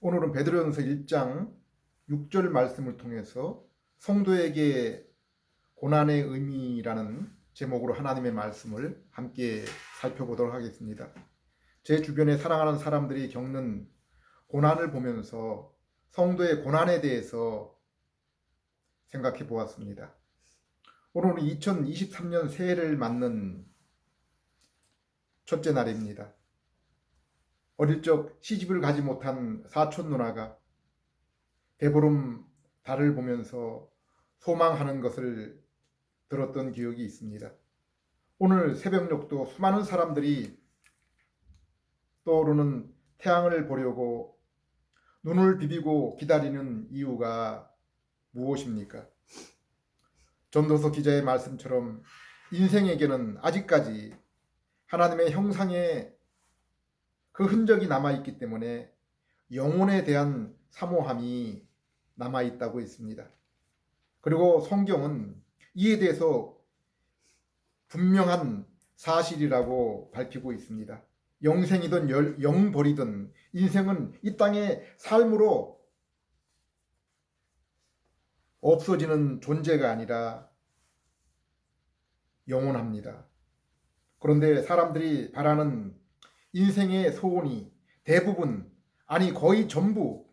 오늘은 베드로전서 1장 6절 말씀을 통해서 성도에게 고난의 의미라는 제목으로 하나님의 말씀을 함께 살펴보도록 하겠습니다. 제 주변에 사랑하는 사람들이 겪는 고난을 보면서 성도의 고난에 대해서 생각해 보았습니다. 오늘은 2023년 새해를 맞는 첫째 날입니다. 어릴 적 시집을 가지 못한 사촌 누나가 배보름 달을 보면서 소망하는 것을 들었던 기억이 있습니다. 오늘 새벽녘도 수많은 사람들이 떠오르는 태양을 보려고 눈을 비비고 기다리는 이유가 무엇입니까? 전도서 기자의 말씀처럼 인생에게는 아직까지 하나님의 형상의 그 흔적이 남아있기 때문에 영혼에 대한 사모함이 남아있다고 했습니다. 그리고 성경은 이에 대해서 분명한 사실이라고 밝히고 있습니다. 영생이든 영벌이든 인생은 이 땅의 삶으로 없어지는 존재가 아니라 영원합니다. 그런데 사람들이 바라는 인생의 소원이 대부분, 아니 거의 전부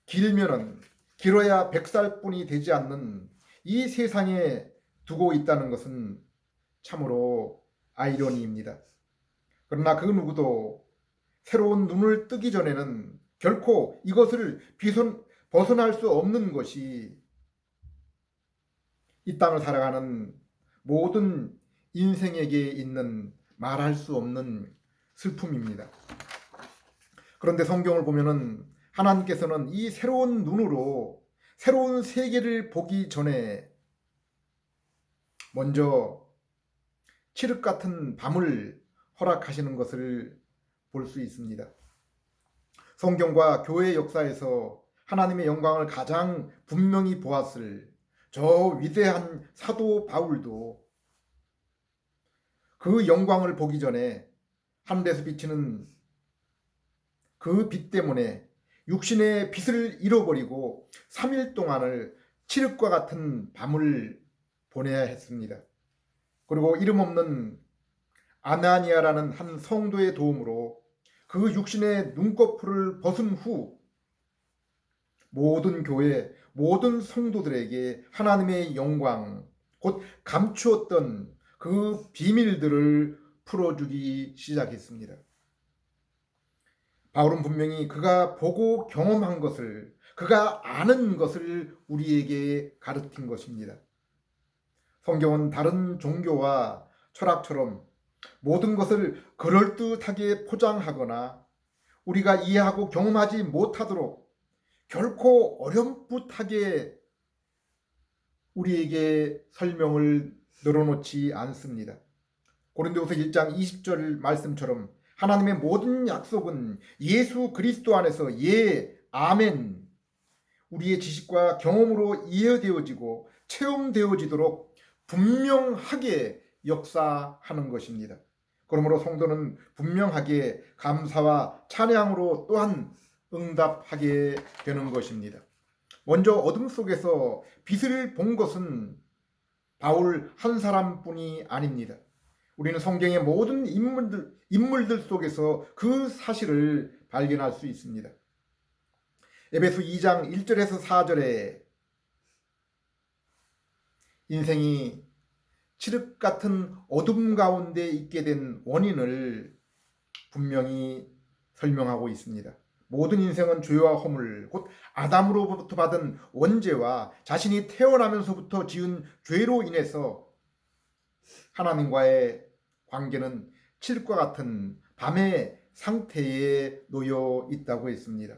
길어야 100살뿐이 되지 않는 이 세상에 두고 있다는 것은 참으로 아이러니입니다. 그러나 그 누구도 새로운 눈을 뜨기 전에는 결코 이것을 벗어날 수 없는 것이 이 땅을 살아가는 모든 인생에게 있는 말할 수 없는 슬픔입니다. 그런데 성경을 보면은 하나님께서는 이 새로운 눈으로 새로운 세계를 보기 전에 먼저 칠흑 같은 밤을 허락하시는 것을 볼 수 있습니다. 성경과 교회 역사에서 하나님의 영광을 가장 분명히 보았을 저 위대한 사도 바울도 그 영광을 보기 전에 하늘에서 비치는 그 빛 때문에 육신의 빛을 잃어버리고 3일 동안을 칠흑과 같은 밤을 보내야 했습니다. 그리고 이름 없는 아나니아라는 한 성도의 도움으로 그 육신의 눈꺼풀을 벗은 후 모든 교회, 모든 성도들에게 하나님의 영광, 곧 감추었던 그 비밀들을 풀어주기 시작했습니다. 바울은 분명히 그가 보고 경험한 것을, 그가 아는 것을 우리에게 가르친 것입니다. 성경은 다른 종교와 철학처럼 모든 것을 그럴듯하게 포장하거나 우리가 이해하고 경험하지 못하도록 결코 어렴풋하게 우리에게 설명을 늘어놓지 않습니다. 고린도후서 1장 20절 말씀처럼 하나님의 모든 약속은 예수 그리스도 안에서 예, 아멘, 우리의 지식과 경험으로 이해되어지고 체험되어지도록 분명하게 역사하는 것입니다. 그러므로 성도는 분명하게 감사와 찬양으로 또한 응답하게 되는 것입니다. 먼저 어둠 속에서 빛을 본 것은 바울 한 사람뿐이 아닙니다. 우리는 성경의 모든 인물들 속에서 그 사실을 발견할 수 있습니다. 에베소 2장 1절에서 4절에 인생이 칠흑 같은 어둠 가운데 있게 된 원인을 분명히 설명하고 있습니다. 모든 인생은 죄와 허물, 곧 아담으로부터 받은 원죄와 자신이 태어나면서부터 지은 죄로 인해서 하나님과의 관계는 칠흑과 같은 밤의 상태에 놓여 있다고 했습니다.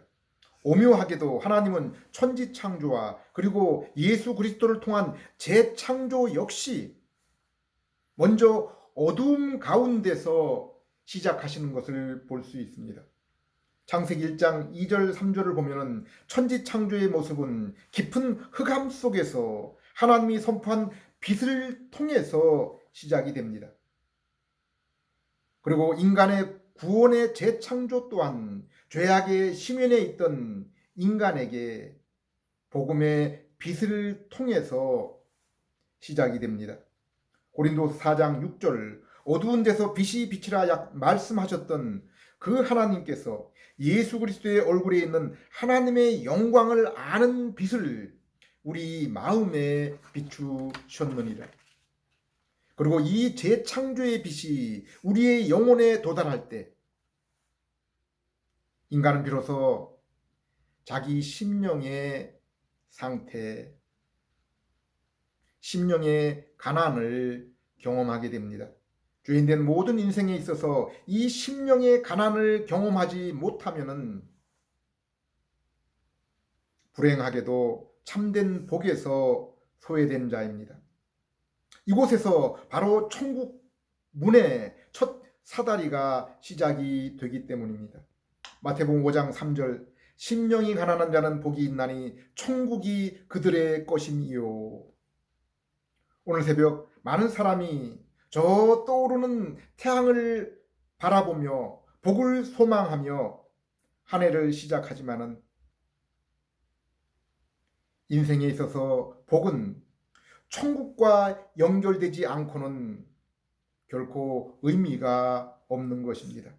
오묘하게도 하나님은 천지 창조와 그리고 예수 그리스도를 통한 재창조 역시 먼저 어두움 가운데서 시작하시는 것을 볼 수 있습니다. 창세기 1장 2절 3절을 보면 천지 창조의 모습은 깊은 흑암 속에서 하나님이 선포한 빛을 통해서 시작이 됩니다. 그리고 인간의 구원의 재창조 또한 죄악의 심연에 있던 인간에게 복음의 빛을 통해서 시작이 됩니다. 고린도서 4장 6절 어두운 데서 빛이 비치라 말씀하셨던 그 하나님께서 예수 그리스도의 얼굴에 있는 하나님의 영광을 아는 빛을 우리 마음에 비추셨느니라. 그리고 이 재창조의 빛이 우리의 영혼에 도달할 때 인간은 비로소 자기 심령의 상태, 심령의 가난을 경험하게 됩니다. 죄인된 모든 인생에 있어서 이 심령의 가난을 경험하지 못하면은 불행하게도 참된 복에서 소외된 자입니다. 이곳에서 바로 천국 문의 첫 사다리가 시작이 되기 때문입니다. 마태복음 5장 3절 심령이 가난한 자는 복이 있나니 천국이 그들의 것이니요. 오늘 새벽 많은 사람이 저 떠오르는 태양을 바라보며 복을 소망하며 한 해를 시작하지만은 인생에 있어서 복은 천국과 연결되지 않고는 결코 의미가 없는 것입니다.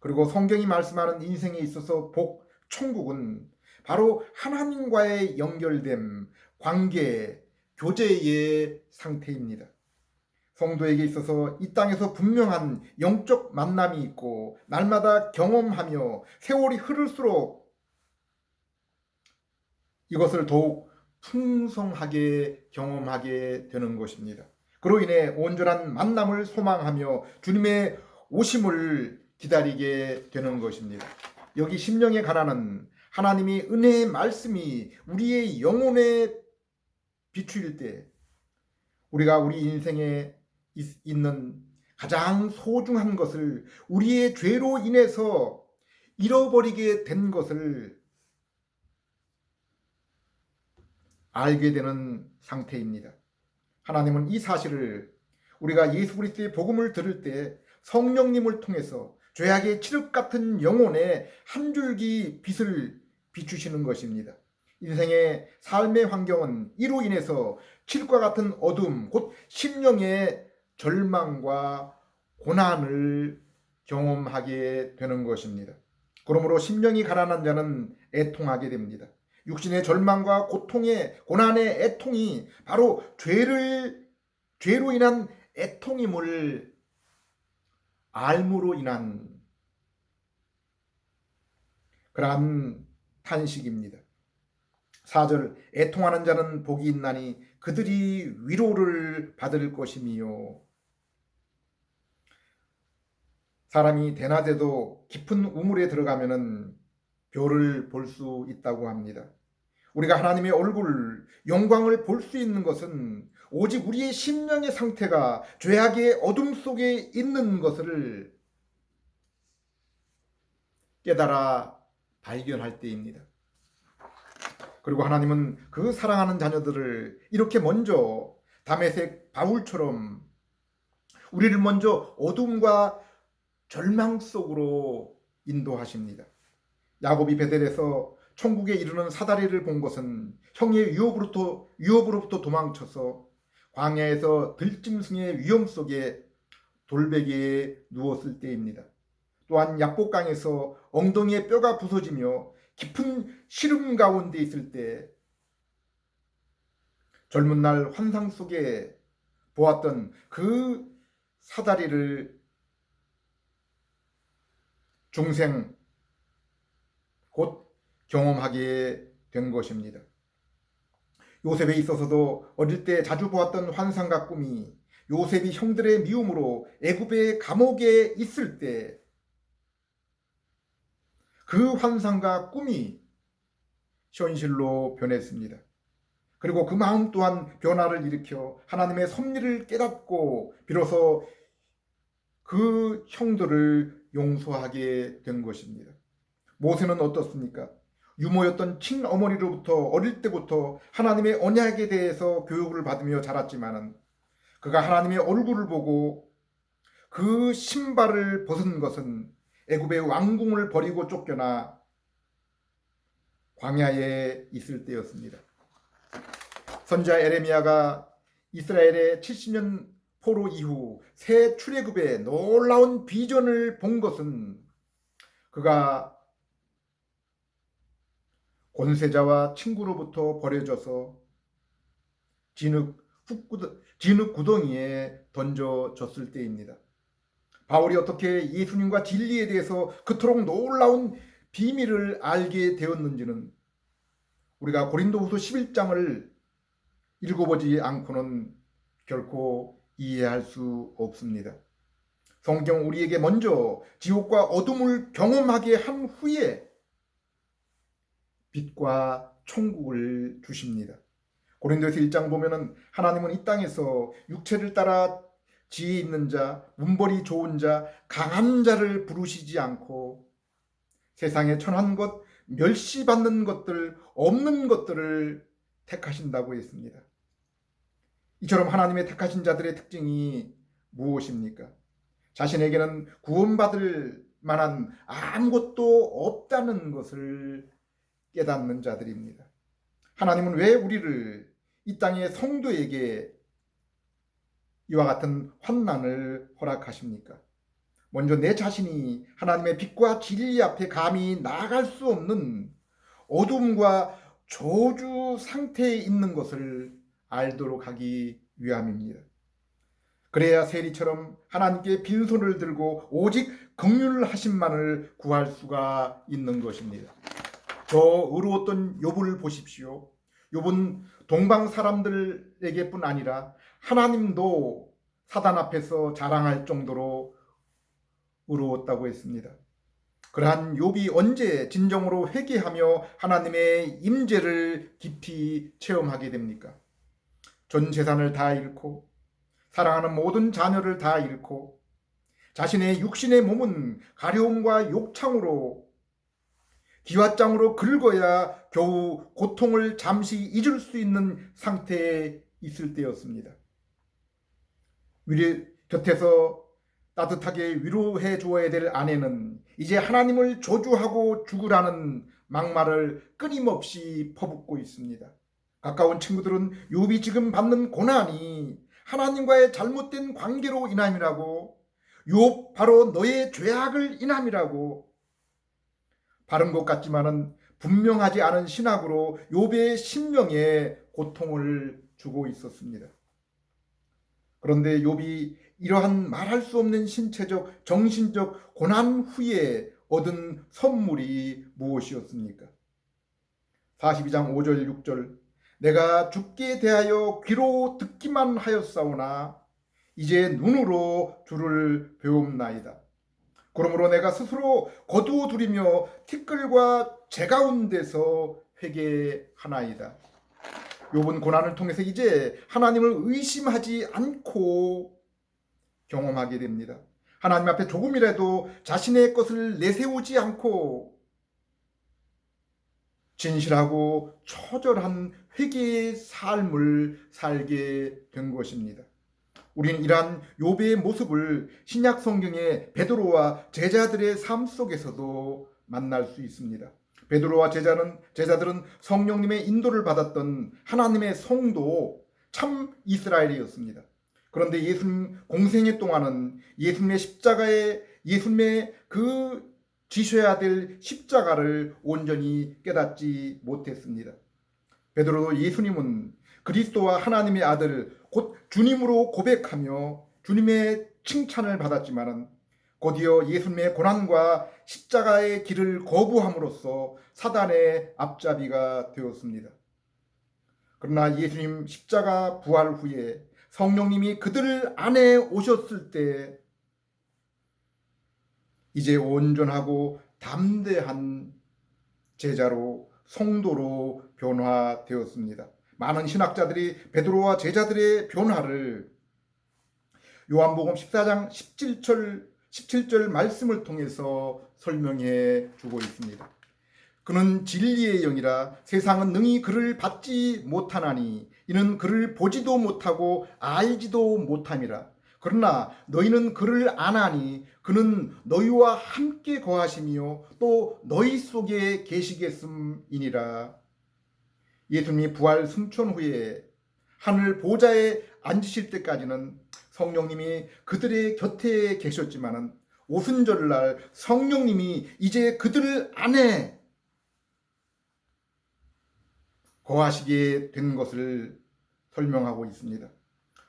그리고 성경이 말씀하는 인생에 있어서 복, 천국은 바로 하나님과의 연결됨, 관계, 교제의 상태입니다. 성도에게 있어서 이 땅에서 분명한 영적 만남이 있고 날마다 경험하며 세월이 흐를수록 이것을 더욱 풍성하게 경험하게 되는 것입니다. 그로 인해 온전한 만남을 소망하며 주님의 오심을 기다리게 되는 것입니다. 여기 심령의 가난은 하나님이 은혜의 말씀이 우리의 영혼에 비추일 때 우리가 우리 인생에 있는 가장 소중한 것을 우리의 죄로 인해서 잃어버리게 된 것을 알게 되는 상태입니다. 하나님은 이 사실을 우리가 예수 그리스도의 복음을 들을 때 성령님을 통해서 죄악의 칠흑 같은 영혼에 한 줄기 빛을 비추시는 것입니다. 인생의 삶의 환경은 이로 인해서 칠흑과 같은 어둠, 곧 심령의 절망과 고난을 경험하게 되는 것입니다. 그러므로 심령이 가난한 자는 애통하게 됩니다. 육신의 절망과 고통의 고난의 애통이 바로 죄로 인한 애통임을 알므로 인한 그러한 탄식입니다. 4절 애통하는 자는 복이 있나니 그들이 위로를 받을 것이미요. 사람이 대낮에도 깊은 우물에 들어가면은 별을 볼 수 있다고 합니다. 우리가 하나님의 얼굴, 영광을 볼 수 있는 것은 오직 우리의 심령의 상태가 죄악의 어둠 속에 있는 것을 깨달아 발견할 때입니다. 그리고 하나님은 그 사랑하는 자녀들을 이렇게 먼저 다메섹 바울처럼 우리를 먼저 어둠과 절망 속으로 인도하십니다. 야곱이 베델에서 천국에 이르는 사다리를 본 것은 형의 유업으로부터 도망쳐서 광야에서 들짐승의 위험 속에 돌베개에 누웠을 때입니다. 또한 약복강에서 엉덩이에 뼈가 부서지며 깊은 시름 가운데 있을 때 젊은 날 환상 속에 보았던 그 사다리를 중생 곧 경험하게 된 것입니다. 요셉에 있어서도 어릴 때 자주 보았던 환상과 꿈이 요셉이 형들의 미움으로 애굽의 감옥에 있을 때 그 환상과 꿈이 현실로 변했습니다. 그리고 그 마음 또한 변화를 일으켜 하나님의 섭리를 깨닫고 비로소 그 형들을 용서하게 된 것입니다. 모세는 어떻습니까? 유모였던 친어머니로부터 어릴 때부터 하나님의 언약에 대해서 교육을 받으며 자랐지만은 그가 하나님의 얼굴을 보고 그 신발을 벗은 것은 애굽의 왕궁을 버리고 쫓겨나 광야에 있을 때였습니다. 선지자 에레미야가 이스라엘의 70년 포로 이후 새 출애굽의 놀라운 비전을 본 것은 그가 권세자와 친구로부터 버려져서 진흙 구덩이에 던져졌을 때입니다. 바울이 어떻게 예수님과 진리에 대해서 그토록 놀라운 비밀을 알게 되었는지는 우리가 고린도후서 11장을 읽어보지 않고는 결코 이해할 수 없습니다. 성경 우리에게 먼저 지옥과 어둠을 경험하게 한 후에 빛과 천국을 주십니다. 고린도서 1장 보면은 하나님은 이 땅에서 육체를 따라 지혜 있는 자, 문벌이 좋은 자, 강한 자를 부르시지 않고 세상에 천한 것, 멸시받는 것들, 없는 것들을 택하신다고 했습니다. 이처럼 하나님의 택하신 자들의 특징이 무엇입니까? 자신에게는 구원받을 만한 아무것도 없다는 것을 깨닫는 자들입니다. 하나님은 왜 우리를 이 땅의 성도에게 이와 같은 환난을 허락하십니까? 먼저 내 자신이 하나님의 빛과 진리 앞에 감히 나아갈 수 없는 어둠과 저주 상태에 있는 것을 알도록 하기 위함입니다. 그래야 세리처럼 하나님께 빈손을 들고 오직 긍휼하심만을 구할 수가 있는 것입니다. 저 의로웠던 욥을 보십시오. 욥은 동방 사람들에게뿐 아니라 하나님도 사단 앞에서 자랑할 정도로 의로웠다고 했습니다. 그러한 욥이 언제 진정으로 회개하며 하나님의 임재를 깊이 체험하게 됩니까? 전 재산을 다 잃고 사랑하는 모든 자녀를 다 잃고 자신의 육신의 몸은 가려움과 욕창으로 기왓장으로 긁어야 겨우 고통을 잠시 잊을 수 있는 상태에 있을 때였습니다. 곁에서 따뜻하게 위로해 주어야 될 아내는 이제 하나님을 저주하고 죽으라는 막말을 끊임없이 퍼붓고 있습니다. 가까운 친구들은 욥이 지금 받는 고난이 하나님과의 잘못된 관계로 인함이라고, 욥 바로 너의 죄악을 인함이라고, 바른 것 같지만은 분명하지 않은 신학으로 욥의 심령에 고통을 주고 있었습니다. 그런데 욥이 이러한 말할 수 없는 신체적, 정신적 고난 후에 얻은 선물이 무엇이었습니까? 42장 5절 6절 내가 죽게 대하여 귀로 듣기만 하였사오나 이제 눈으로 주를 배움나이다. 그러므로 내가 스스로 거두어두리며 티끌과 재 가운데서 회개하나이다. 욥은 고난을 통해서 이제 하나님을 의심하지 않고 경험하게 됩니다. 하나님 앞에 조금이라도 자신의 것을 내세우지 않고 진실하고 처절한 회개의 삶을 살게 된 것입니다. 우리는 이러한 욥의 모습을 신약 성경의 베드로와 제자들의 삶 속에서도 만날 수 있습니다. 베드로와 제자들은 성령님의 인도를 받았던 하나님의 성도 참 이스라엘이었습니다. 그런데 예수님 공생애 동안은 예수님의 그 지셔야 될 십자가를 온전히 깨닫지 못했습니다. 베드로도 예수님은 그리스도와 하나님의 아들 곧 주님으로 고백하며 주님의 칭찬을 받았지만 곧이어 예수님의 고난과 십자가의 길을 거부함으로써 사단의 앞잡이가 되었습니다. 그러나 예수님 십자가 부활 후에 성령님이 그들 안에 오셨을 때 이제 온전하고 담대한 제자로 성도로 변화되었습니다. 많은 신학자들이 베드로와 제자들의 변화를 요한복음 14장 17절 말씀을 통해서 설명해 주고 있습니다. 그는 진리의 영이라 세상은 능히 그를 받지 못하나니 이는 그를 보지도 못하고 알지도 못함이라. 그러나 너희는 그를 아나니 그는 너희와 함께 거하시며 또 너희 속에 계시겠음이니라. 예수님이 부활 승천 후에 하늘 보좌에 앉으실 때까지는 성령님이 그들의 곁에 계셨지만은 오순절날 성령님이 이제 그들 안에 거하시게 된 것을 설명하고 있습니다.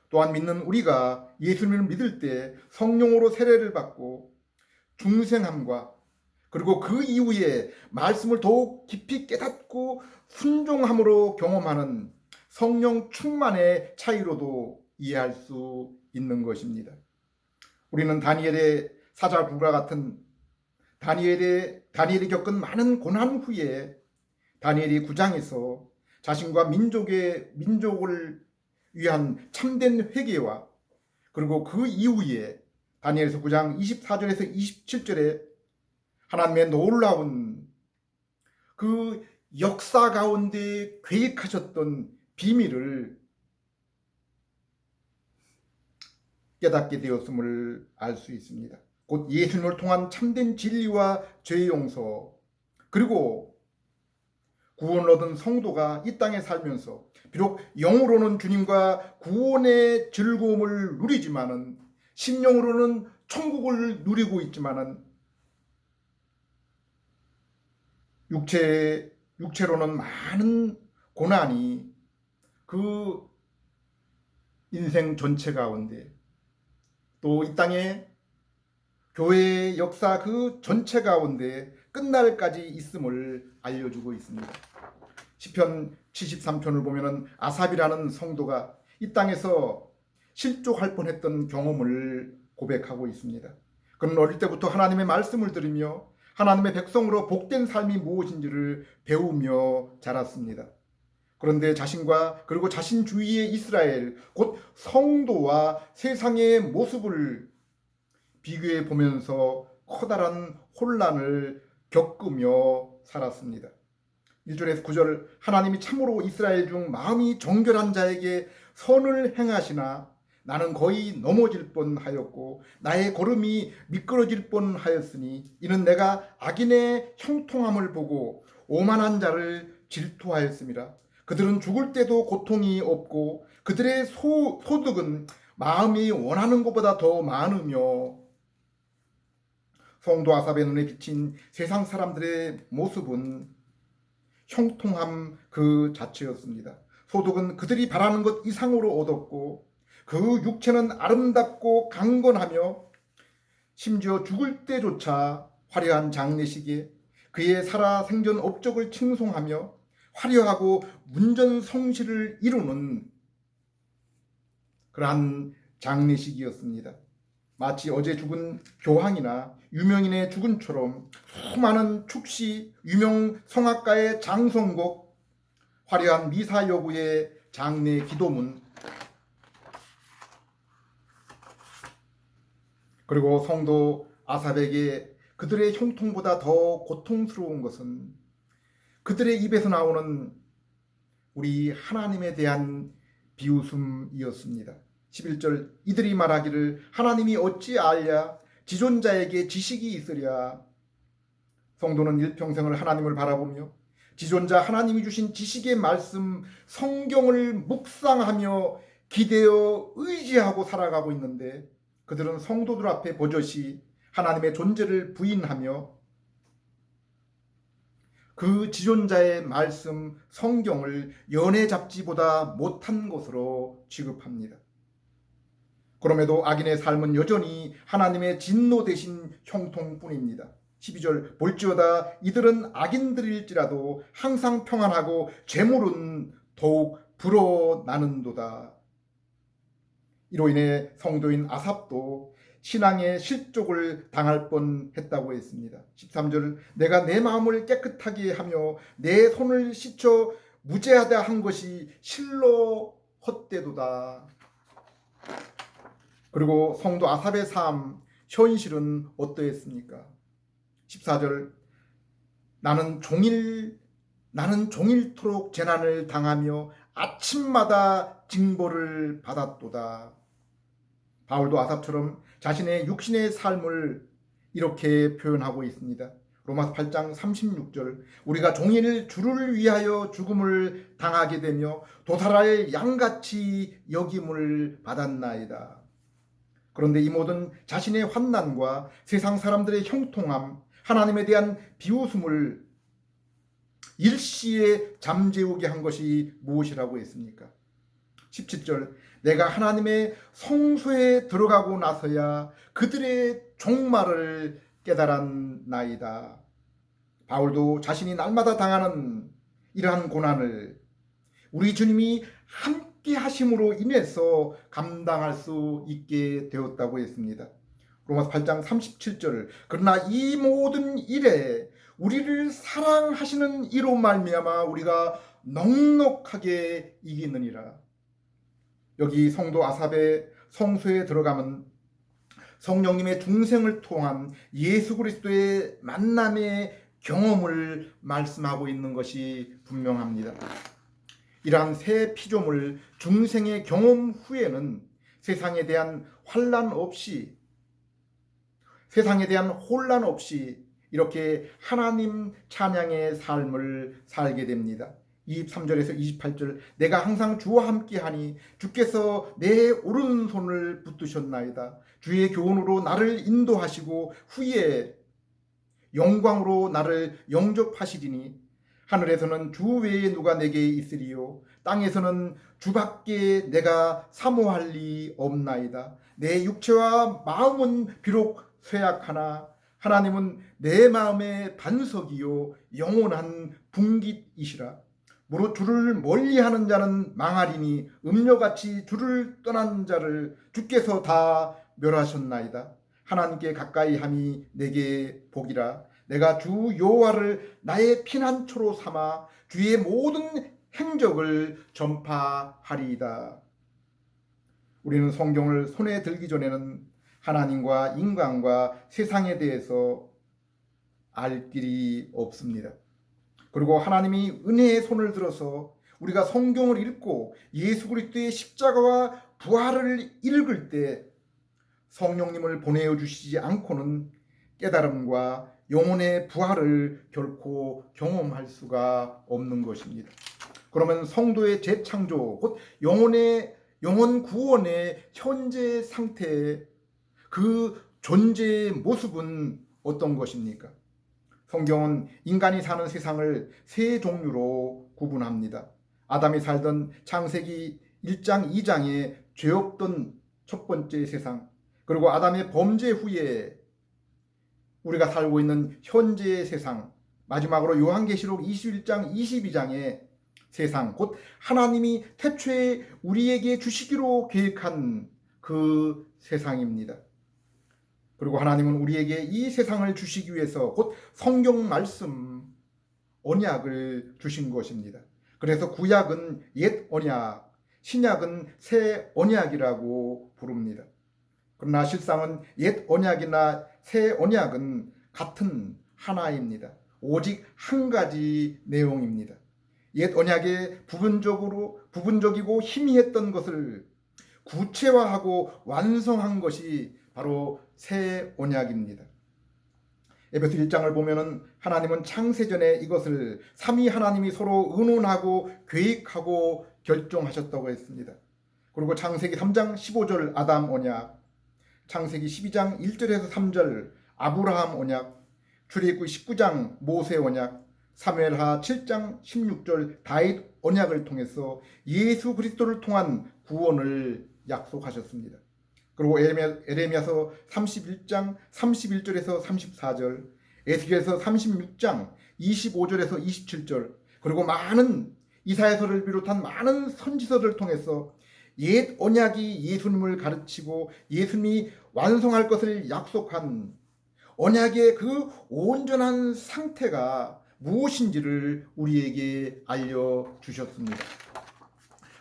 또한 믿는 우리가 예수님을 믿을 때 성령으로 세례를 받고 중생함과 그리고 그 이후에 말씀을 더욱 깊이 깨닫고 순종함으로 경험하는 성령 충만의 차이로도 이해할 수 있는 것입니다. 우리는 다니엘의 사자굴과 같은 다니엘이 겪은 많은 고난 후에 다니엘이 9장에서 자신과 민족을 위한 참된 회개와 그리고 그 이후에 다니엘서 9장 24절에서 27절에 하나님의 놀라운 그 역사 가운데 계획하셨던 비밀을 깨닫게 되었음을 알 수 있습니다. 곧 예수님을 통한 참된 진리와 죄 용서 그리고 구원을 얻은 성도가 이 땅에 살면서 비록 영으로는 주님과 구원의 즐거움을 누리지만은 심령으로는 천국을 누리고 있지만은 육체로는 많은 고난이 그 인생 전체 가운데 또 이 땅에 교회의 역사 그 전체 가운데 끝날까지 있음을 알려주고 있습니다. 시편 73편을 보면은 아삽이라는 성도가 이 땅에서 실족할 뻔했던 경험을 고백하고 있습니다. 그는 어릴 때부터 하나님의 말씀을 들으며 하나님의 백성으로 복된 삶이 무엇인지를 배우며 자랐습니다. 그런데 자신과 그리고 자신 주위의 이스라엘 곧 성도와 세상의 모습을 비교해 보면서 커다란 혼란을 겪으며 살았습니다. 1절에서 9절 하나님이 참으로 이스라엘 중 마음이 정결한 자에게 선을 행하시나 나는 거의 넘어질 뻔하였고 나의 걸음이 미끄러질 뻔하였으니 이는 내가 악인의 형통함을 보고 오만한 자를 질투하였습니다. 그들은 죽을 때도 고통이 없고 그들의 소득은 마음이 원하는 것보다 더 많으며 성도 아삽의 눈에 비친 세상 사람들의 모습은 형통함 그 자체였습니다. 소득은 그들이 바라는 것 이상으로 얻었고 그 육체는 아름답고 강건하며 심지어 죽을 때조차 화려한 장례식에 그의 살아생전 업적을 칭송하며 화려하고 문전성시를 이루는 그러한 장례식이었습니다. 마치 어제 죽은 교황이나 유명인의 죽음처럼 수많은 축시, 유명 성악가의 장성곡, 화려한 미사 여부의 장례 기도문, 그리고 성도 아삽에게 그들의 형통보다 더 고통스러운 것은 그들의 입에서 나오는 우리 하나님에 대한 비웃음이었습니다. 11절 이들이 말하기를 하나님이 어찌 알랴 지존자에게 지식이 있으랴. 성도는 일평생을 하나님을 바라보며 지존자 하나님이 주신 지식의 말씀 성경을 묵상하며 기대어 의지하고 살아가고 있는데 그들은 성도들 앞에 버젓이 하나님의 존재를 부인하며 그 지존자의 말씀 성경을 연애 잡지보다 못한 것으로 취급합니다. 그럼에도 악인의 삶은 여전히 하나님의 진노 대신 형통뿐입니다. 12절 볼지어다 이들은 악인들일지라도 항상 평안하고 죄물은 더욱 불어나는도다. 이로 인해 성도인 아삽도 신앙의 실족을 당할 뻔했다고 했습니다. 13절 내가 내 마음을 깨끗하게 하며 내 손을 씻어 무죄하다 한 것이 실로 헛되도다. 그리고 성도 아삽의 삶 현실은 어떠했습니까? 14절 나는 종일토록 재난을 당하며 아침마다 징벌을 받았도다. 바울도 아삽처럼 자신의 육신의 삶을 이렇게 표현하고 있습니다. 로마서 8장 36절, 우리가 종일 주를 위하여 죽음을 당하게 되며 도살할 양같이 여김을 받았나이다. 그런데 이 모든 자신의 환난과 세상 사람들의 형통함, 하나님에 대한 비웃음을 일시에 잠재우게 한 것이 무엇이라고 했습니까? 17절, 내가 하나님의 성소에 들어가고 나서야 그들의 종말을 깨달았나이다. 바울도 자신이 날마다 당하는 이러한 고난을 우리 주님이 함께 하심으로 인해서 감당할 수 있게 되었다고 했습니다. 로마서 8장 37절, 그러나 이 모든 일에 우리를 사랑하시는 이로 말미암아 우리가 넉넉하게 이기느니라. 여기 성도 아삽의 성소에 들어가면 성령님의 중생을 통한 예수 그리스도의 만남의 경험을 말씀하고 있는 것이 분명합니다. 이러한 새 피조물 중생의 경험 후에는 세상에 대한 혼란 없이 이렇게 하나님 찬양의 삶을 살게 됩니다. 23절에서 28절, 내가 항상 주와 함께하니 주께서 내 오른손을 붙드셨나이다. 주의 교훈으로 나를 인도하시고 후에 영광으로 나를 영접하시리니 하늘에서는 주 외에 누가 내게 있으리요 땅에서는 주밖에 내가 사모할 리 없나이다. 내 육체와 마음은 비록 쇠약하나 하나님은 내 마음의 반석이요 영원한 분깃이시라. 무릇 주를 멀리하는 자는 망하리니 음녀같이 주를 떠난 자를 주께서 다 멸하셨나이다. 하나님께 가까이 함이 내게 복이라. 내가 주 여호와를 나의 피난처로 삼아 주의 모든 행적을 전파하리이다. 우리는 성경을 손에 들기 전에는 하나님과 인간과 세상에 대해서 알 길이 없습니다. 그리고 하나님이 은혜의 손을 들어서 우리가 성경을 읽고 예수 그리스도의 십자가와 부활을 읽을 때 성령님을 보내주시지 않고는 깨달음과 영혼의 부활을 결코 경험할 수가 없는 것입니다. 그러면 성도의 재창조, 곧 영혼 구원의 현재 상태, 그 존재의 모습은 어떤 것입니까? 성경은 인간이 사는 세상을 세 종류로 구분합니다. 아담이 살던 창세기 1장 2장에 죄 없던 첫 번째 세상, 그리고 아담의 범죄 후에 우리가 살고 있는 현재의 세상, 마지막으로 요한계시록 21장 22장의 세상, 곧 하나님이 태초에 우리에게 주시기로 계획한 그 세상입니다. 그리고 하나님은 우리에게 이 세상을 주시기 위해서 곧 성경 말씀 언약을 주신 것입니다. 그래서 구약은 옛 언약, 신약은 새 언약이라고 부릅니다. 그러나 실상은 옛 언약이나 새 언약은 같은 하나입니다. 오직 한 가지 내용입니다. 옛 언약의 부분적이고 희미했던 것을 구체화하고 완성한 것이 바로 새 언약입니다. 에베소 1장을 보면은 하나님은 창세전에 이것을 삼위 하나님이 서로 의논하고 계획하고 결정하셨다고 했습니다. 그리고 창세기 3장 15절 아담 언약, 창세기 12장 1절에서 3절 아브라함 언약, 출애굽기 19장 모세 언약, 사무엘하 7장 16절 다윗 언약을 통해서 예수 그리스도를 통한 구원을 약속하셨습니다. 그리고 에레미야서 31장 31절에서 34절, 에스겔서 36장 25절에서 27절, 그리고 많은 이사야서를 비롯한 많은 선지서를 통해서 옛 언약이 예수님을 가르치고 예수님이 완성할 것을 약속한 언약의 그 온전한 상태가 무엇인지를 우리에게 알려주셨습니다.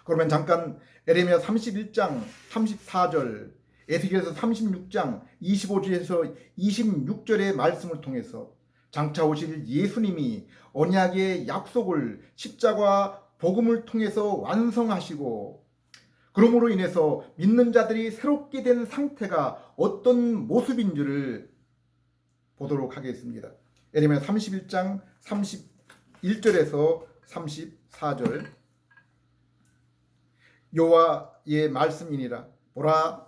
그러면 잠깐 에레미야 31장 34절, 에스겔서 36장 25절에서 26절의 말씀을 통해서 장차 오실 예수님이 언약의 약속을 십자가 복음을 통해서 완성하시고 그러므로 인해서 믿는 자들이 새롭게 된 상태가 어떤 모습인지를 보도록 하겠습니다. 예레미야 31장 31절에서 34절. 여호와의 말씀이니라. 보라,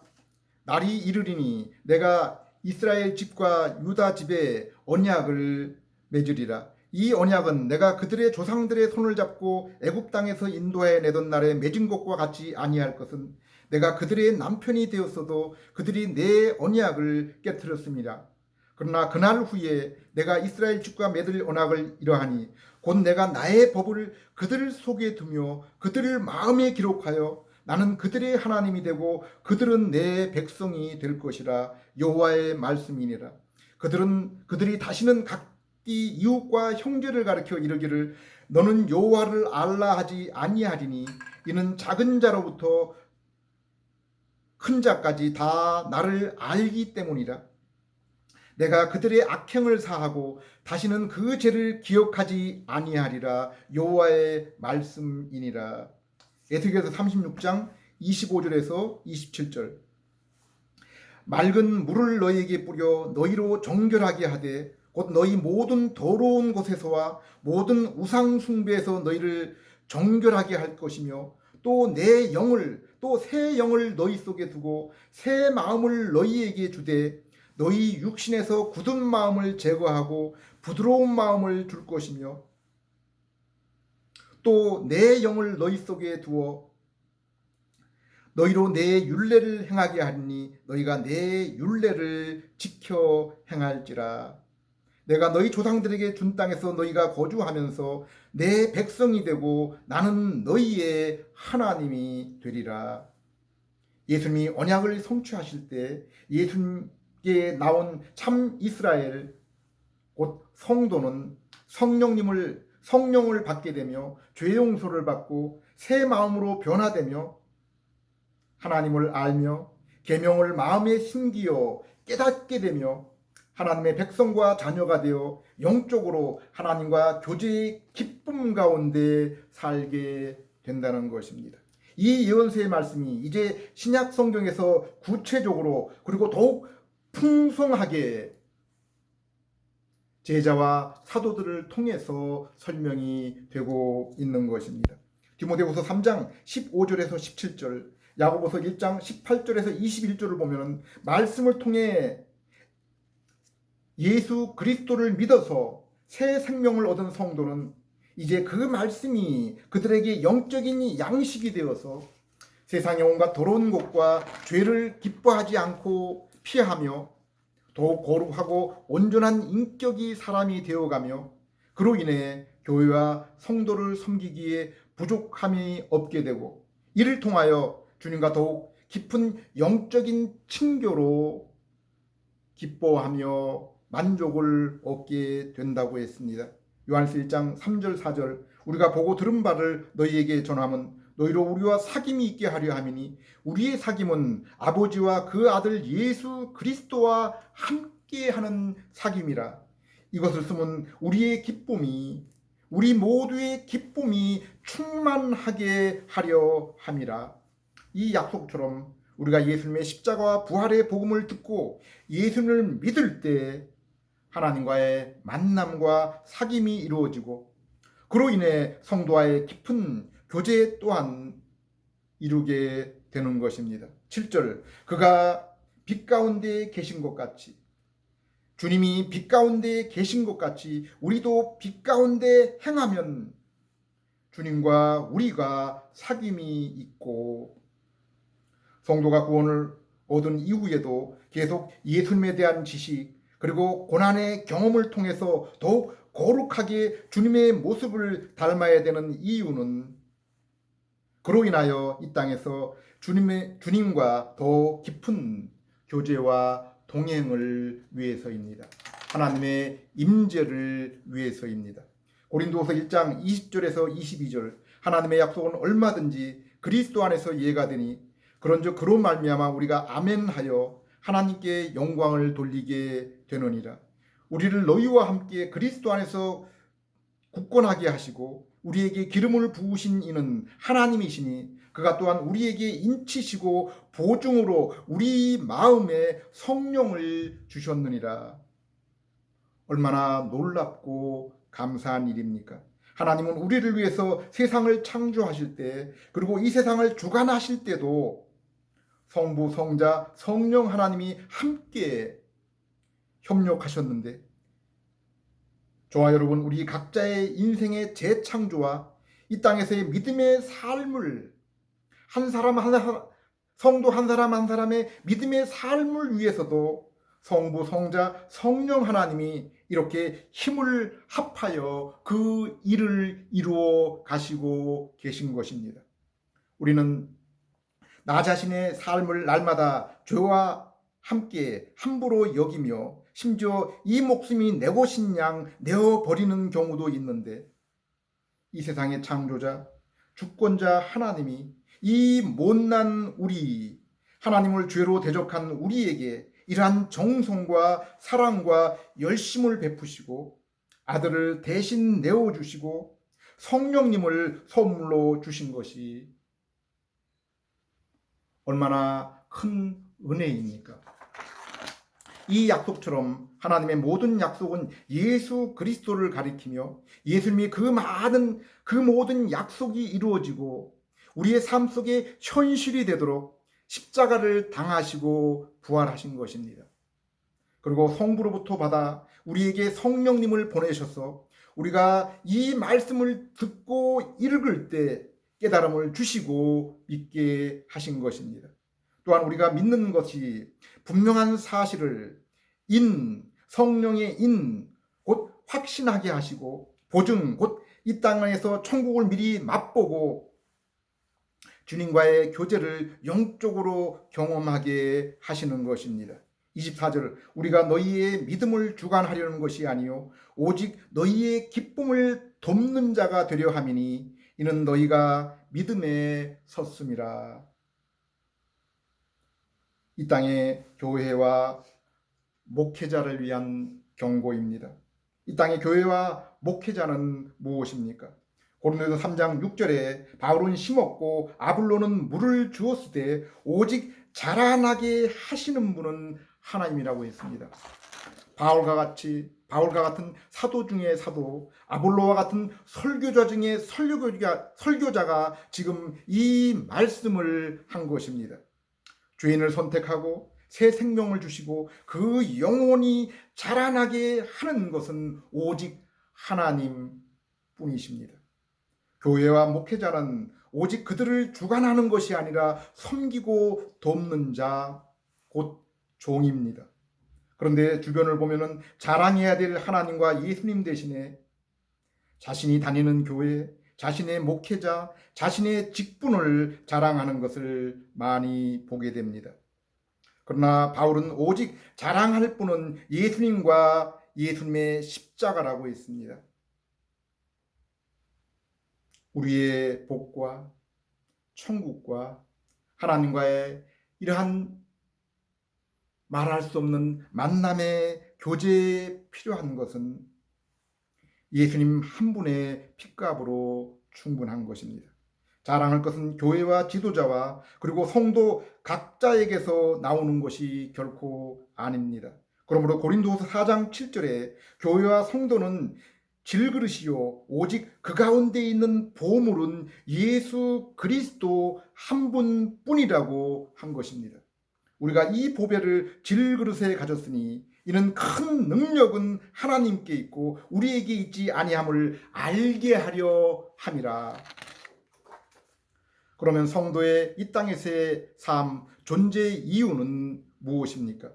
날이 이르리니 내가 이스라엘 집과 유다 집에 언약을 맺으리라. 이 언약은 내가 그들의 조상들의 손을 잡고 애굽 땅에서 인도해 내던 날에 맺은 것과 같이 아니할 것은 내가 그들의 남편이 되었어도 그들이 내 언약을 깨뜨렸습니다. 그러나 그날 후에 내가 이스라엘 집과 맺을 언약을 이러하니 곧 내가 나의 법을 그들 속에 두며 그들을 마음에 기록하여 나는 그들의 하나님이 되고 그들은 내 백성이 될 것이라. 여호와의 말씀이니라. 그들이 다시는 각기 이웃과 형제를 가리켜 이르기를 너는 여호와를 알라 하지 아니하리니 이는 작은 자로부터 큰 자까지 다 나를 알기 때문이라. 내가 그들의 악행을 사하고 다시는 그 죄를 기억하지 아니하리라. 여호와의 말씀이니라. 에스겔서 36장 25절에서 27절. 맑은 물을 너희에게 뿌려 너희로 정결하게 하되 곧 너희 모든 더러운 곳에서와 모든 우상 숭배에서 너희를 정결하게 할 것이며 또 내 영을 또 새 영을 너희 속에 두고 새 마음을 너희에게 주되 너희 육신에서 굳은 마음을 제거하고 부드러운 마음을 줄 것이며 또 내 영을 너희 속에 두어 너희로 내 율례를 행하게 하리니 너희가 내 율례를 지켜 행할지라. 내가 너희 조상들에게 준 땅에서 너희가 거주하면서 내 백성이 되고 나는 너희의 하나님이 되리라. 예수님이 언약을 성취하실 때 예수님께 나온 참 이스라엘 곧 성도는 성령을 받게 되며 죄 용서를 받고 새 마음으로 변화되며 하나님을 알며 계명을 마음에 심기어 깨닫게 되며 하나님의 백성과 자녀가 되어 영적으로 하나님과 교제의 기쁨 가운데 살게 된다는 것입니다. 이 예언서의 말씀이 이제 신약 성경에서 구체적으로 그리고 더욱 풍성하게 제자와 사도들을 통해서 설명이 되고 있는 것입니다. 디모데후서 3장 15절에서 17절, 야고보서 1장 18절에서 21절을 보면 말씀을 통해 예수 그리스도를 믿어서 새 생명을 얻은 성도는 이제 그 말씀이 그들에게 영적인 양식이 되어서 세상의 온갖 더러운 것과 죄를 기뻐하지 않고 피하며 더욱 거룩하고 온전한 인격이 사람이 되어가며 그로 인해 교회와 성도를 섬기기에 부족함이 없게 되고 이를 통하여 주님과 더욱 깊은 영적인 친교로 기뻐하며 만족을 얻게 된다고 했습니다. 요한서 1장 3절 4절. 우리가 보고 들은 바를 너희에게 전함은 너희로 우리와 사귐이 있게 하려 함이니 우리의 사귐은 아버지와 그 아들 예수 그리스도와 함께하는 사귐이라. 이것을 쓰면 우리 모두의 기쁨이 충만하게 하려 함이라. 이 약속처럼 우리가 예수님의 십자가와 부활의 복음을 듣고 예수님을 믿을 때 하나님과의 만남과 사귐이 이루어지고 그로 인해 성도와의 깊은 교제 또한 이루게 되는 것입니다. 7절. 그가 빛 가운데 계신 것 같이, 주님이 빛 가운데 계신 것 같이 우리도 빛 가운데 행하면 주님과 우리가 사귐이 있고 성도가 구원을 얻은 이후에도 계속 예수님에 대한 지식 그리고 고난의 경험을 통해서 더욱 거룩하게 주님의 모습을 닮아야 되는 이유는 그로 인하여 이 땅에서 주님과 더 깊은 교제와 동행을 위해서입니다. 하나님의 임재를 위해서입니다. 고린도서 1장 20절에서 22절. 하나님의 약속은 얼마든지 그리스도 안에서 이해가 되니 그런즉 그로 말미암아 우리가 아멘하여 하나님께 영광을 돌리게 되느니라. 우리를 너희와 함께 그리스도 안에서 굳건하게 하시고 우리에게 기름을 부으신 이는 하나님이시니 그가 또한 우리에게 인치시고 보증으로 우리 마음에 성령을 주셨느니라. 얼마나 놀랍고 감사한 일입니까? 하나님은 우리를 위해서 세상을 창조하실 때, 그리고 이 세상을 주관하실 때도 성부, 성자, 성령 하나님이 함께 협력하셨는데, 저와 여러분, 우리 각자의 인생의 재창조와 이 땅에서의 믿음의 삶을 한 사람 한 사람, 성도 한 사람 한 사람의 믿음의 삶을 위해서도 성부, 성자, 성령 하나님이 이렇게 힘을 합하여 그 일을 이루어 가시고 계신 것입니다. 우리는 나 자신의 삶을 날마다 죄와 함께 함부로 여기며 심지어 이 목숨이 내 것인 양 내어버리는 경우도 있는데, 이 세상의 창조자, 주권자 하나님이 이 못난 우리, 하나님을 죄로 대적한 우리에게 이러한 정성과 사랑과 열심을 베푸시고 아들을 대신 내어주시고 성령님을 선물로 주신 것이 얼마나 큰 은혜입니까? 이 약속처럼 하나님의 모든 약속은 예수 그리스도를 가리키며, 예수님이 그 모든 약속이 이루어지고 우리의 삶 속에 현실이 되도록 십자가를 당하시고 부활하신 것입니다. 그리고 성부로부터 받아 우리에게 성령님을 보내셔서 우리가 이 말씀을 듣고 읽을 때 깨달음을 주시고 믿게 하신 것입니다. 또한 우리가 믿는 것이 분명한 사실을 성령의 곧 확신하게 하시고 보증, 곧 이 땅에서 천국을 미리 맛보고 주님과의 교제를 영적으로 경험하게 하시는 것입니다. 24절, 우리가 너희의 믿음을 주관하려는 것이 아니요 오직 너희의 기쁨을 돕는 자가 되려 함이니 이는 너희가 믿음에 섰음이라. 이 땅의 교회와 목회자를 위한 경고입니다. 이 땅의 교회와 목회자는 무엇입니까? 고린도서 3장 6절에 바울은 심었고 아볼로는 물을 주었으되 오직 자라나게 하시는 분은 하나님이라고 했습니다. 바울과 같은 사도 중에 사도, 아볼로와 같은 설교자 중에 설교자가 지금 이 말씀을 한 것입니다. 죄인을 선택하고 새 생명을 주시고 그 영혼이 자라나게 하는 것은 오직 하나님 뿐이십니다. 교회와 목회자는 오직 그들을 주관하는 것이 아니라 섬기고 돕는 자, 곧 종입니다. 그런데 주변을 보면은 자랑해야 될 하나님과 예수님 대신에 자신이 다니는 교회, 자신의 목회자, 자신의 직분을 자랑하는 것을 많이 보게 됩니다. 그러나 바울은 오직 자랑할 분은 예수님과 예수님의 십자가라고 했습니다. 우리의 복과 천국과 하나님과의 이러한 말할 수 없는 만남의 교제에 필요한 것은 예수님 한 분의 핏값으로 충분한 것입니다. 자랑할 것은 교회와 지도자와 그리고 성도 각자에게서 나오는 것이 결코 아닙니다. 그러므로 고린도후서 4장 7절에 교회와 성도는 질그릇이요 오직 그 가운데 있는 보물은 예수 그리스도 한 분뿐이라고 한 것입니다. 우리가 이 보배를 질그릇에 가졌으니 이는 큰 능력은 하나님께 있고 우리에게 있지 아니함을 알게 하려 함이라. 그러면 성도의 이 땅에서의 삶, 존재의 이유는 무엇입니까?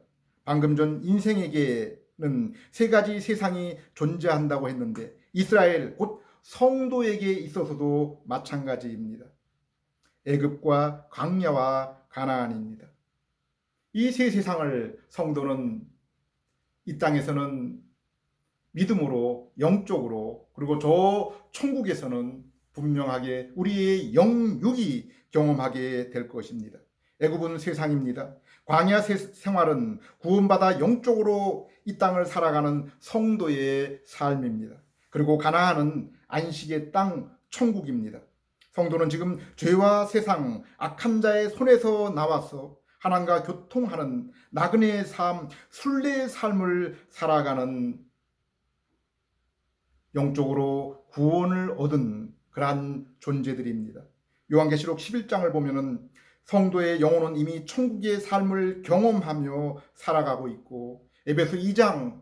방금 전 인생에게는 세 가지 세상이 존재한다고 했는데 이스라엘 곧 성도에게 있어서도 마찬가지입니다. 애굽과 광야와 가나안입니다. 이 세 세상을 성도는 이 땅에서는 믿음으로 영적으로 그리고 저 천국에서는 분명하게 우리의 영육이 경험하게 될 것입니다. 애굽은 세상입니다. 광야 생활은 구원받아 영적으로 이 땅을 살아가는 성도의 삶입니다. 그리고 가나안은 안식의 땅 천국입니다. 성도는 지금 죄와 세상 악한 자의 손에서 나와서 하나님과 교통하는 나그네의 삶, 순례의 삶을 살아가는 영적으로 구원을 얻은 그러한 존재들입니다. 요한계시록 11장을 보면은 성도의 영혼은 이미 천국의 삶을 경험하며 살아가고 있고, 에베소 2장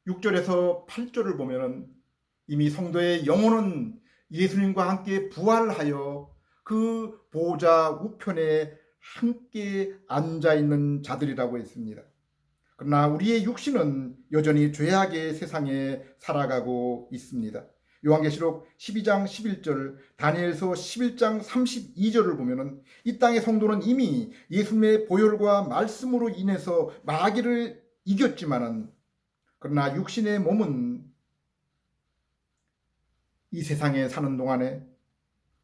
6절에서 8절을 보면은 이미 성도의 영혼은 예수님과 함께 부활하여 그 보좌 우편에 함께 앉아 있는 자들이라고 했습니다. 그러나 우리의 육신은 여전히 죄악의 세상에 살아가고 있습니다. 요한계시록 12장 11절, 다니엘서 11장 32절을 보면은 이 땅의 성도는 이미 예수님의 보혈과 말씀으로 인해서 마귀를 이겼지만은, 그러나 육신의 몸은 이 세상에 사는 동안에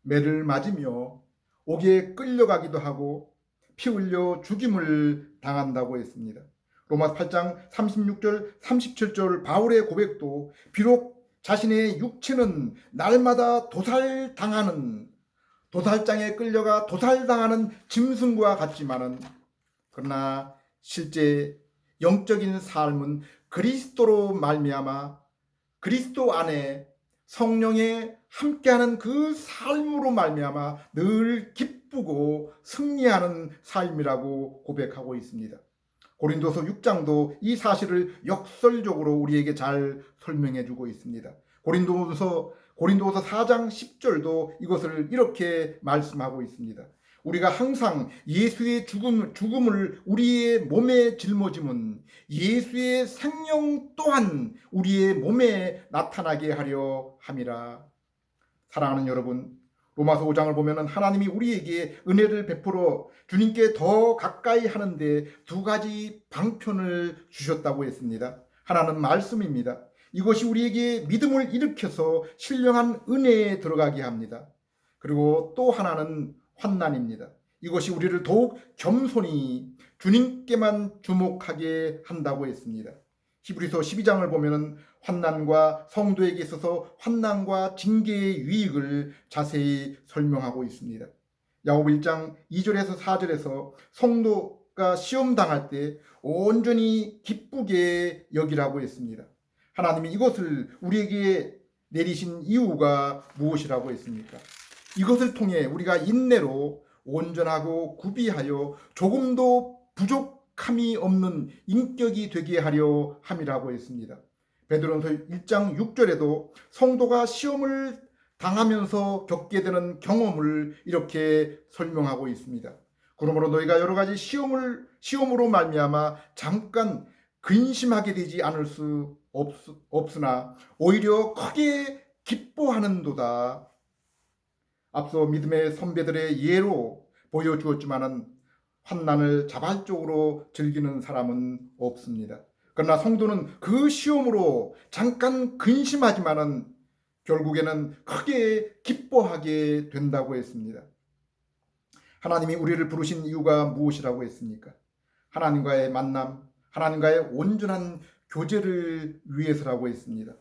매를 맞으며 옥에 끌려가기도 하고 피 흘려 죽임을 당한다고 했습니다. 로마서 8장 36절 37절 바울의 고백도 비록 자신의 육체는 날마다 도살장에 끌려가 도살당하는 짐승과 같지만은, 그러나 실제 영적인 삶은 그리스도로 말미암아 그리스도 안에 성령에 함께하는 그 삶으로 말미암아 늘 기쁘고 승리하는 삶이라고 고백하고 있습니다. 고린도서 6장도 이 사실을 역설적으로 우리에게 잘 설명해 주고 있습니다. 고린도서 4장 10절도 이것을 이렇게 말씀하고 있습니다. 우리가 항상 예수의 죽음을 우리의 몸에 짊어짐은 예수의 생명 또한 우리의 몸에 나타나게 하려 함이라. 사랑하는 여러분, 로마서 5장을 보면 하나님이 우리에게 은혜를 베풀어 주님께 더 가까이 하는데 두 가지 방편을 주셨다고 했습니다. 하나는 말씀입니다. 이것이 우리에게 믿음을 일으켜서 신령한 은혜에 들어가게 합니다. 그리고 또 하나는 환난입니다. 이것이 우리를 더욱 겸손히 주님께만 주목하게 한다고 했습니다. 히브리서 12장을 보면 환난과 성도에게 있어서 환난과 징계의 유익을 자세히 설명하고 있습니다. 야고보 1장 2절에서 4절에서 성도가 시험 당할 때 온전히 기쁘게 여기라고 했습니다. 하나님이 이것을 우리에게 내리신 이유가 무엇이라고 했습니까? 이것을 통해 우리가 인내로 온전하고 구비하여 조금도 부족함이 없는 인격이 되게 하려 함이라고 했습니다. 베드로전서 1장 6절에도 성도가 시험을 당하면서 겪게 되는 경험을 이렇게 설명하고 있습니다. 그러므로 너희가 여러 가지 시험으로 말미암아 잠깐 근심하게 되지 않을 수 없으나 오히려 크게 기뻐하는도다. 앞서 믿음의 선배들의 예로 보여주었지만은 환난을 자발적으로 즐기는 사람은 없습니다. 그러나 성도는 그 시험으로 잠깐 근심하지만은 결국에는 크게 기뻐하게 된다고 했습니다. 하나님이 우리를 부르신 이유가 무엇이라고 했습니까? 하나님과의 만남, 하나님과의 온전한 교제를 위해서라고 했습니다.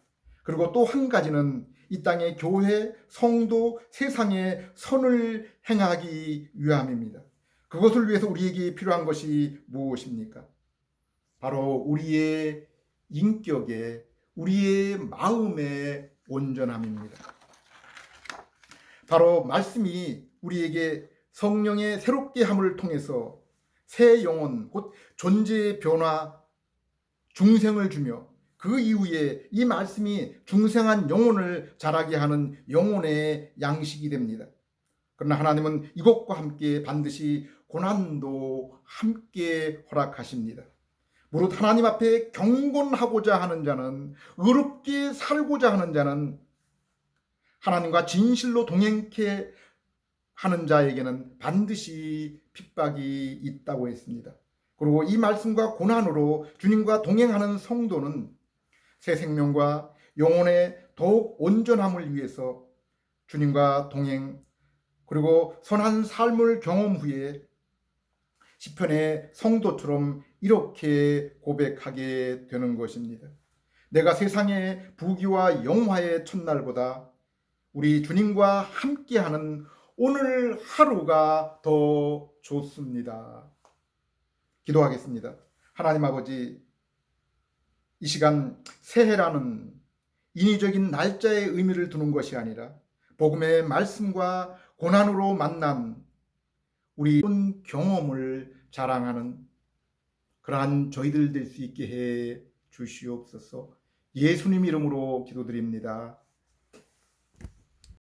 그리고 또 한 가지는 이 땅의 교회, 성도, 세상의 선을 행하기 위함입니다. 그것을 위해서 우리에게 필요한 것이 무엇입니까? 바로 우리의 인격에, 우리의 마음의 온전함입니다. 바로 말씀이 우리에게 성령의 새롭게 함을 통해서 새 영혼, 곧 존재의 변화, 중생을 주며 그 이후에 이 말씀이 중생한 영혼을 자라게 하는 영혼의 양식이 됩니다. 그러나 하나님은 이것과 함께 반드시 고난도 함께 허락하십니다. 무릇 하나님 앞에 경건하고자 하는 자는, 의롭게 살고자 하는 자는, 하나님과 진실로 동행케 하는 자에게는 반드시 핍박이 있다고 했습니다. 그리고 이 말씀과 고난으로 주님과 동행하는 성도는 새 생명과 영혼의 더욱 온전함을 위해서 주님과 동행, 그리고 선한 삶을 경험 후에 시편의 성도처럼 이렇게 고백하게 되는 것입니다. 내가 세상의 부귀와 영화의 첫날보다 우리 주님과 함께하는 오늘 하루가 더 좋습니다. 기도하겠습니다. 하나님 아버지, 이 시간 새해라는 인위적인 날짜의 의미를 두는 것이 아니라 복음의 말씀과 고난으로 만난 우리 경험을 자랑하는 그러한 저희들 될 수 있게 해 주시옵소서. 예수님 이름으로 기도드립니다.